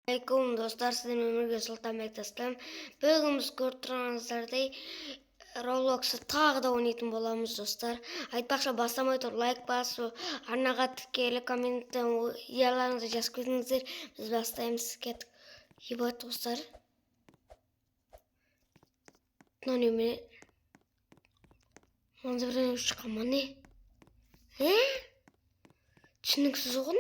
Assalamualaikum dostlar, sizden ömürge Sultanbek dostlarım. Bugün biz көріп тұрғаныңыздардай Roblox'ı тағы да ойнайтын боламыз достар. Айтпақшы бастамай тұр лайк басып, арнаға тікелі комменттен идеяларыңызды жазып кетіңіздер. Біз бастаймыз. Кеттік. Ебать достар. Мынау неме? Мынандай біреу шыққан ма не? Түсініксіз ғой.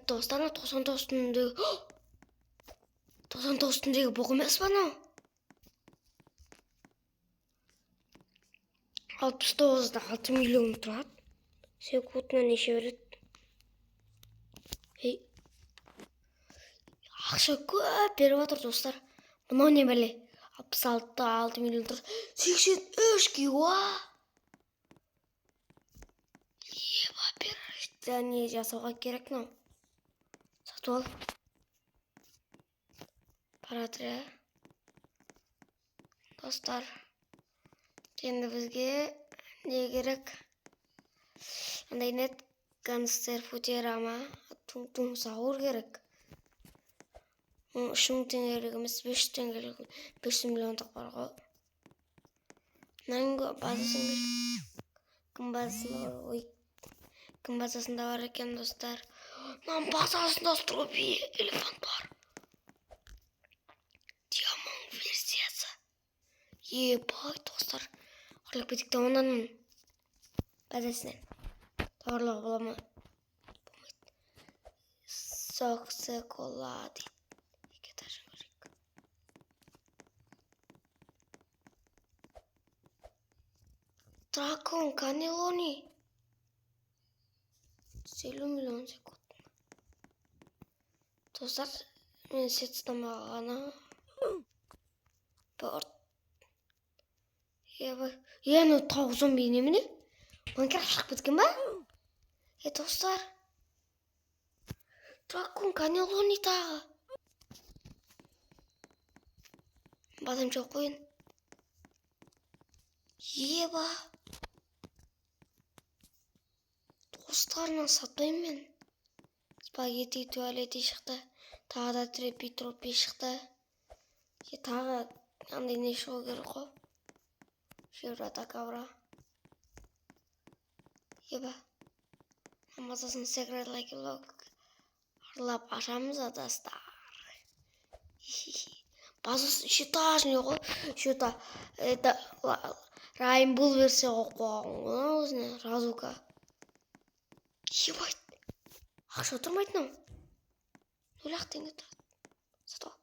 Достар, 99-тіндегі бұқ емес па анау? 69-да 6 миллион тұрады. Секундына неше береді? Ақша көп беріп отыр достар. Мынау не бәле? 66-да 6 миллион тұрады. 83 киуа. Еба берді. Не жасауға керек мынау? Сатып ал. Паратрия. Достар. Енді бізге не керек? Андай нет гангстер футерама тум сауыр керек. 3.000 теңгелік емес, 500 теңгелік, 500 миллиондық бар ғой. Мынау базасын керек. Кім базасында бар екен достар? Мынау базасында стропи элефант бар. Диамант версиясы. Ебай достар. Қырлық бетікті ондан базасынан. Тауарлығы бола ма? Болмайды. Соксы кола дейді. Екі этажын көрейік. Дракон канелони. 50 миллион секунд. Достар, мен сетстамағана. Бұрт. Ені тауық зомби неміне? Майнкрафт шығып кеткен ба? Достар. Дракон канелони тағы. Бадамча қойын. Еба. Достарынан сатпайым мен. Спагетти туалети шықты. Тағы да тропи шықты. Тағы андай не шығу керек қой. Шеврата кавра. Еба. Амазасын секрет лайки блок. Арлап ашамыз достар. Базасы этажный ғой. Что-то это Райнбул версия қойған өзіне разука. Ебать. Ақша тұрмайды мынау. 0 теңге тұрады. Сатып.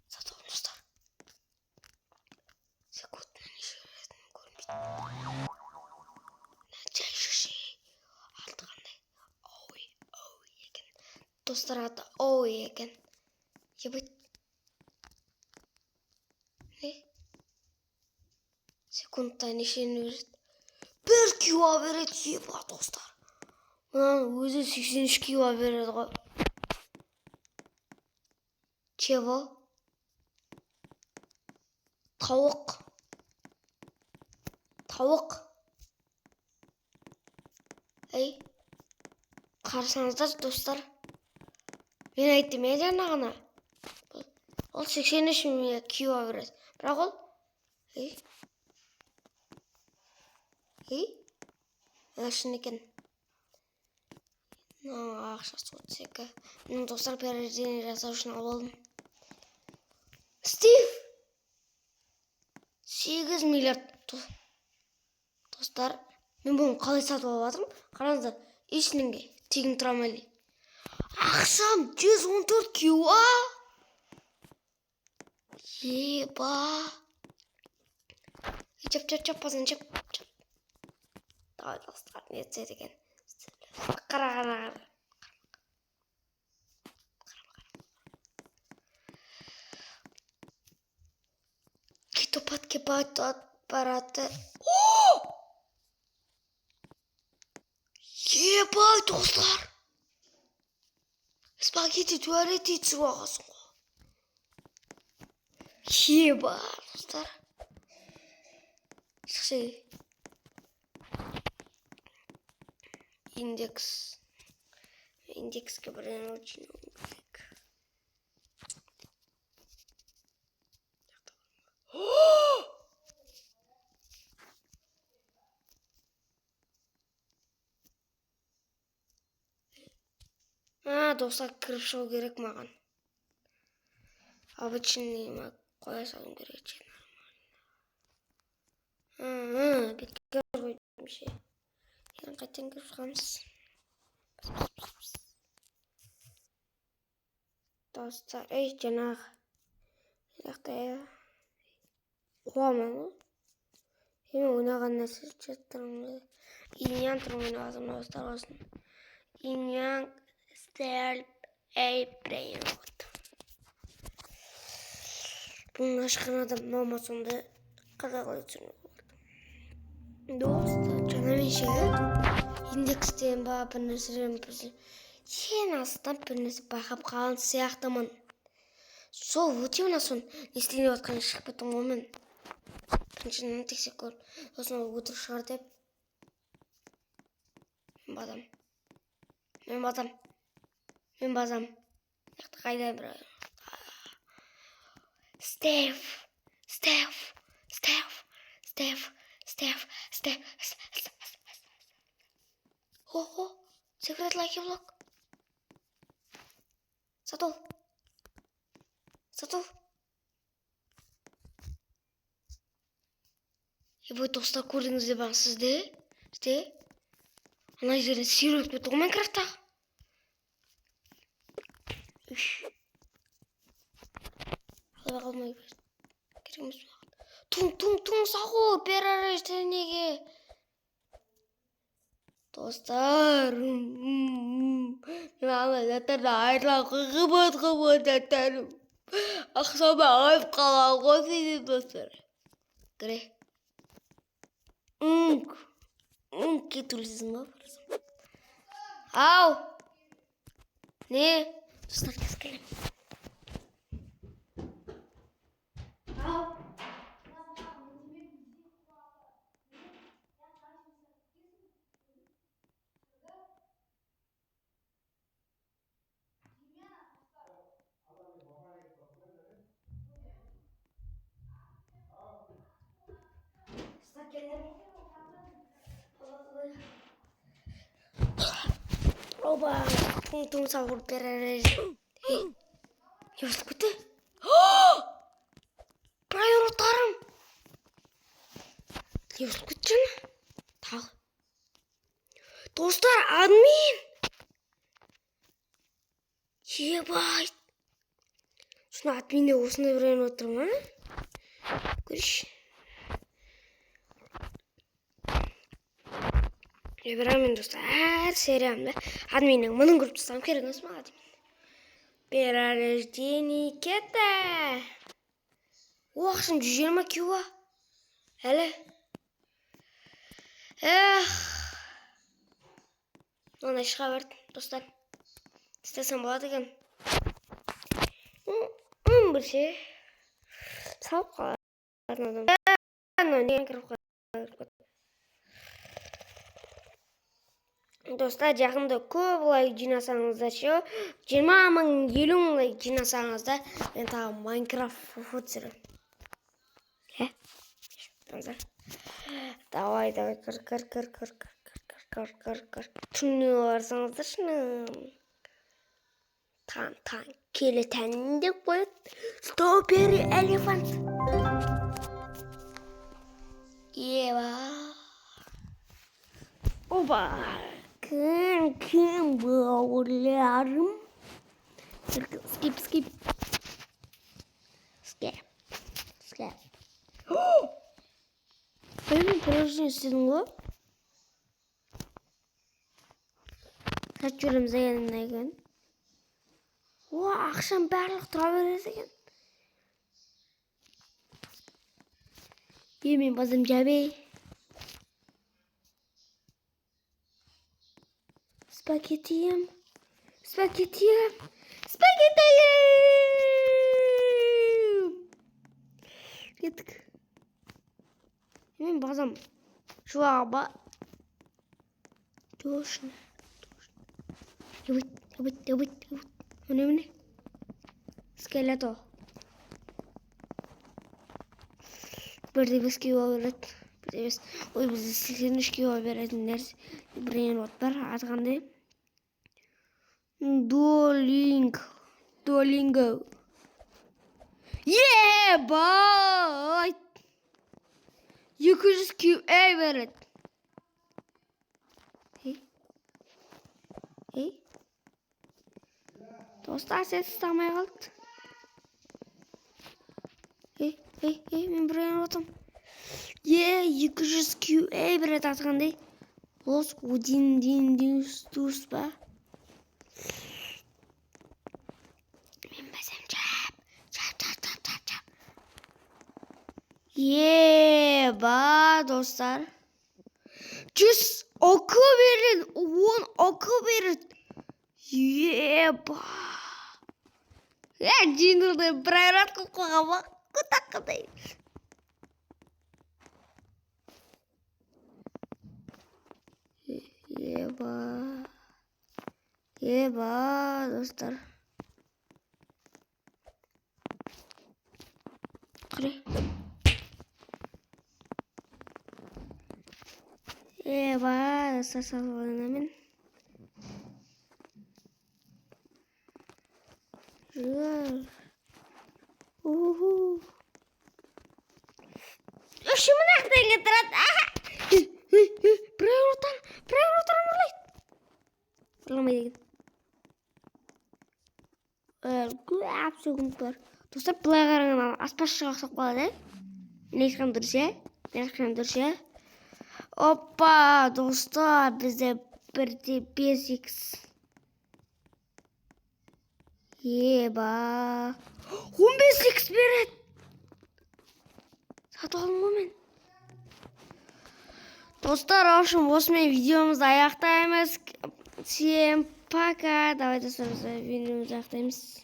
Сатып достар. Секундына неше беретінін көрінбейді. Жай шеше. Алты қандай. Оуи екен. Достар аты оуи екен. Ебать. Не? Секундта нешені береді? 1 киуа береді. Еба достар. Мұнан өзі 83 киуа береді ғой. Чево? Тауық. Қарсаңыздар достар. Мен айттым жаңағына. Ол 83 киуа береді. Бірақ ол? Шын екен. Ақшасы 32. Мен достар перерождение жасау үшін алып алдым. Стив! 8 миллиард. Достар, мен бұны қалай сатып алып жатырмын? Қараңыздар, ешнеңге тегін тұрамын әлі. Ақшам 114 киуа. Еба. Чап, пазан чап. Давай достар, не етсе деген. Қара. Кетопат аппараты. Ебай достар. Спагетти туалети түсіп алғансың ғой. Еба достар. Шықшы. Индекс. индекске бірден жинауым керек. Достар, кіріп шығу керек маған. Обычный қоя салым керек. Бекер қойдым ше. Енді қайтадан кіріп шығамыз. Достар, жаңағы қуамын ғой. Мен ойнаған нәрсе тұрмын. Иньян тұрмын ойнағазым достар болсын. Иньян стәліп әйпірейін ғод. Бұның ашқан адам мамасында қазақ өтсін болды. Достар, жаңа мен ше индекстен ба бір нәрселерін ең астан бір нәрсе байқап қалған сияқтымын. Сол өте мына сон не істейін отқан шығып беттім ғой мен. Біріншіден тексеп көріп, сосын ол өтірік шығар деп. Мен базам. Қайда бір. Стеф. Ого, секрет лайки блок. Сатол. Ебой, достар, көрдіңіздер бақ сізде? Ана жерден сүйреп кетті ғой Майнкрафтта. Қалай қалмай берді. Кереміз маған. Тұң сағу, перерожденеге. Достар, мен ана заттарды айырла қыбыт заттарым. Ақшама айып қалған ғой дейді достар. Кіре. Кетулісің ба? Ау! Не? Достар, кескелем. Ау! Оба, тұң сағыр перерез. Естіп күтті? Бірай ұрықтарым. Естіп күтті жана? Тағы. Достар, админ. Ебай. Шына админде осындай бірайын отырмын, көріш. Берамын достар, әр сериямда админнің мұның көріп тұстам керек өсі ма админ. Перерождение кетті. Ақшым 120 кюба. Әлі. Ондай шыға берді, достар. Істесем болады екен. Бір ше. Салып қалатын адам. Нен кіріп қалады. Достар, жақында көп лайк жинасаңыздар ше, 20 мың, 50 мың лайк жинасаңыздар, мен тағы Майнкрафт футсырым. Давай, кір. Түніне барсаңыздар шыным. Таң, келі тәнінде қойып, стопери элефант. Еба. Оба. Кім бауырларым? Skip. Мен перерождение істедің ғой? Сәт жүрім заянына екен. Ақшам барлық тұра береді екен. Мен базым жабей. Спагеттием. Кеттік. Мен базам жуаға ба. Точно. Mine. Skeleto. Birde biz ki olarak. Birde biz. Oy biz silkiniş ki olarak. Brain otlar. Atkandı. Duolingo. Yeah boy. 200 QA verin. Hey. Dostlar ses istemeye kaldı. Hey, men buraya otam. Yeah, 200 QA verin atkandı. Los udin dus ba. Men basam çap. Yeah, ba dostlar. Just oku verin. Oku verin. Yeah, ba. Ya jinurda berat kok apa? Ku takut deh. Yeah, ba dostlar. Kare. Ba dostlar oynamayın. Güzel. Ya şimdi nereden getiren? Prioritan mulai. Lama dikit. Gelap sebentar. Terus pelajaran aspas sekolah deh. Next terus ya. Hoppa dostlar bize bir basics. Ba. 15 spirit. Satu moment. Dostlar osmen videomuz ayaktayız. Всем пока. Давайте videomuzu ayaktayız.